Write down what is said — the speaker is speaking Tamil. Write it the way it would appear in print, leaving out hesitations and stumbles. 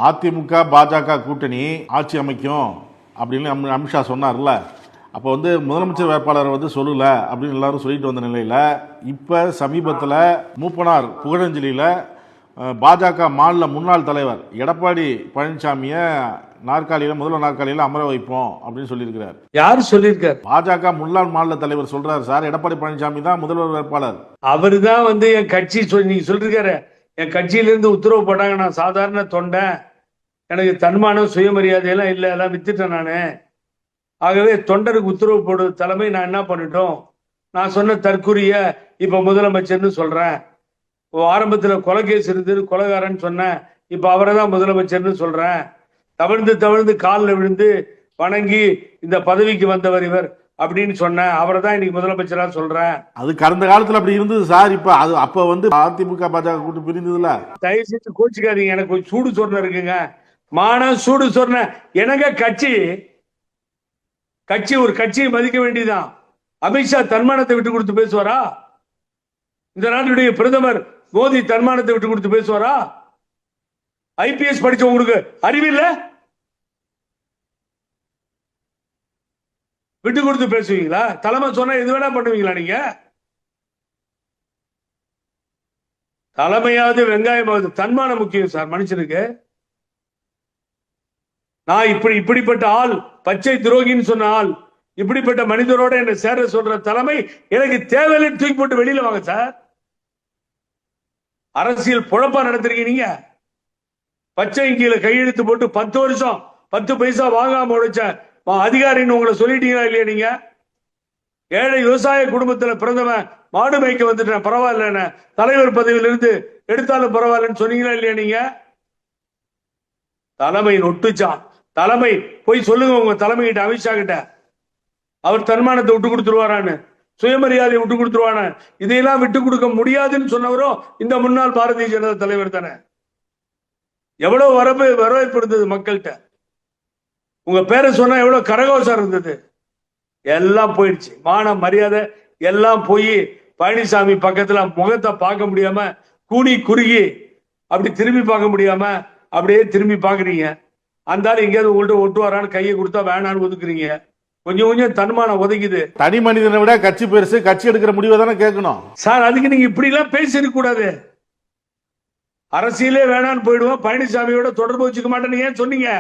அதிமுக பாஜக கூட்டணி ஆட்சி அமைக்கும் அப்படின்னு அமித்ஷா சொன்னார்ல. அப்போ முதலமைச்சர் வேட்பாளரை சொல்லல அப்படின்னு எல்லாரும் சொல்லிட்டு வந்த நிலையில் இப்போ சமீபத்தில் மூப்பனார் புகழஞ்சலியில் பாஜக மாநில முன்னாள் தலைவர் எடப்பாடி பழனிசாமியை முதல்வர் நாற்காலியில் அமர வைப்போம் அப்படின்னு சொல்லியிருக்கிறார். யார் சொல்லியிருக்கார்? பாஜக முன்னாள் மாநில தலைவர் சொல்றாரு சார், எடப்பாடி பழனிசாமி தான் முதல்வர் வேட்பாளர். அவரு தான் என் கட்சி நீங்க சொல்லிருக்காரு, என் கட்சியிலிருந்து உத்தரவு போட்டாங்க, நான் சாதாரண தொண்டை, எனக்கு தன்மானம் சுயமரியாதையெல்லாம் இல்லை, எல்லாம் வித்துட்டேன் நானு. ஆகவே தொண்டருக்கு உத்தரவு போடுற தலைமை நான் என்ன பண்ணிட்டோம், நான் சொன்ன தற்கூரிய இப்ப முதலமைச்சர்னு சொல்றேன். ஆரம்பத்துல கொலைகேஸ் இருந்து கொலைகாரன் சொன்னேன், இப்ப அவரை தான் முதலமைச்சர்னு சொல்றேன். தவிழ்ந்து காலில் விழுந்து வணங்கி இந்த பதவிக்கு வந்தவர் இவர் அப்படின்னு சொன்னேன், அவரை தான் இன்னைக்கு முதலமைச்சரா சொல்றேன். அது கடந்த காலத்துல அப்படி இருந்தது சார். இப்ப அது அப்ப அதிமுக பாஜக கூட்டு பிரிந்ததுல. தயவு செஞ்சு கோச்சிக்காதீங்க, எனக்கு கொஞ்சம் சூடு சொன்ன இருக்குங்க, மானம் சூடு சொன்ன. எனக்கு கட்சி ஒரு கட்சியை மதிக்க வேண்டியதான். அமித்ஷா தன்மானத்தை விட்டு கொடுத்து பேசுவாரா? இந்த நாட்டுடைய பிரதமர் மோடி தன்மானத்தை விட்டு கொடுத்து பேசுவாரா? ஐபிஎஸ் படிச்சவங்களுக்கு அறிவில்ல, விட்டு கொடுத்து பேசுவீங்களா? தலைமை சொன்னா எது வேணா பண்ணுவீங்களா? நீங்க தலைமையாவது வெங்காயமாவது, தன்மானம் முக்கியம் சார் மனுஷனுக்கு. நான் இப்படிப்பட்ட ஆள், பச்சை துரோகின்னு சொன்ன ஆள், இப்படிப்பட்ட மனிதரோட என்ன சேர சொல்ற தலைமை எனக்கு தேவையில்லைன்னு தூக்கி போட்டு வெளியில வாங்க சார். அரசியல் பொழப்பா நடத்துறீங்க நீங்க. பச்சை கீழே கையெழுத்து போட்டு 10 வருஷம் 10 பைசா வாங்காம உழைச்ச அதிகாரின்னு உங்களை சொல்லிட்டீங்களா இல்லையா? நீங்க ஏழை விவசாய குடும்பத்துல பிறந்தவன், மாடு மேய்க்க வந்துட்டேன் பரவாயில்ல, தலைவர் பதவியிலிருந்து எடுத்தாலும் பரவாயில்லன்னு சொன்னீங்களா இல்லையா? நீங்க தலைமை நொட்டுச்சான். தலைமை போய் சொல்லுங்க உங்க தலைமைகிட்ட, அமித்ஷா கிட்ட, அவர் தன்மானத்தை விட்டு கொடுத்துருவாரான்னு, சுயமரியாதையை விட்டு கொடுத்துருவான. இதையெல்லாம் விட்டு கொடுக்க முடியாதுன்னு சொன்னவரும் இந்த முன்னாள் பாரதிய ஜனதா தலைவர் தானே. எவ்வளவு வரவேற்பு இருந்தது மக்கள்கிட்ட. உங்க பேரை சொன்னா எவ்வளவு கரகோஷம் இருந்தது. எல்லாம் போயிடுச்சு, மான மரியாதை எல்லாம் போய் பழனிசாமி பக்கத்துல முகத்தை பார்க்க முடியாம கூனி குறுகி அப்படி திரும்பி பார்க்க முடியாம அப்படியே திரும்பி பாக்குறீங்க. அந்த ஆள் எங்கேயாவது உங்கள்கிட்ட ஒட்டுவாரான்னு கையை கொடுத்தா வேணான்னு ஒதுக்குறீங்க. கொஞ்சம் தன்மானம் ஒதுக்குது. தனி மனிதனை விட கட்சி பெருசு, கட்சி எடுக்கிற முடிவை தானே கேட்கணும் சார். அதுக்கு நீங்க இப்படி எல்லாம் பேசிருக்க கூடாது. அரசியலே வேணான்னு போயிடுவோம், பழனிசாமியோட தொடர்பு வச்சுக்க மாட்டேன்னு ஏன் சொன்னீங்க?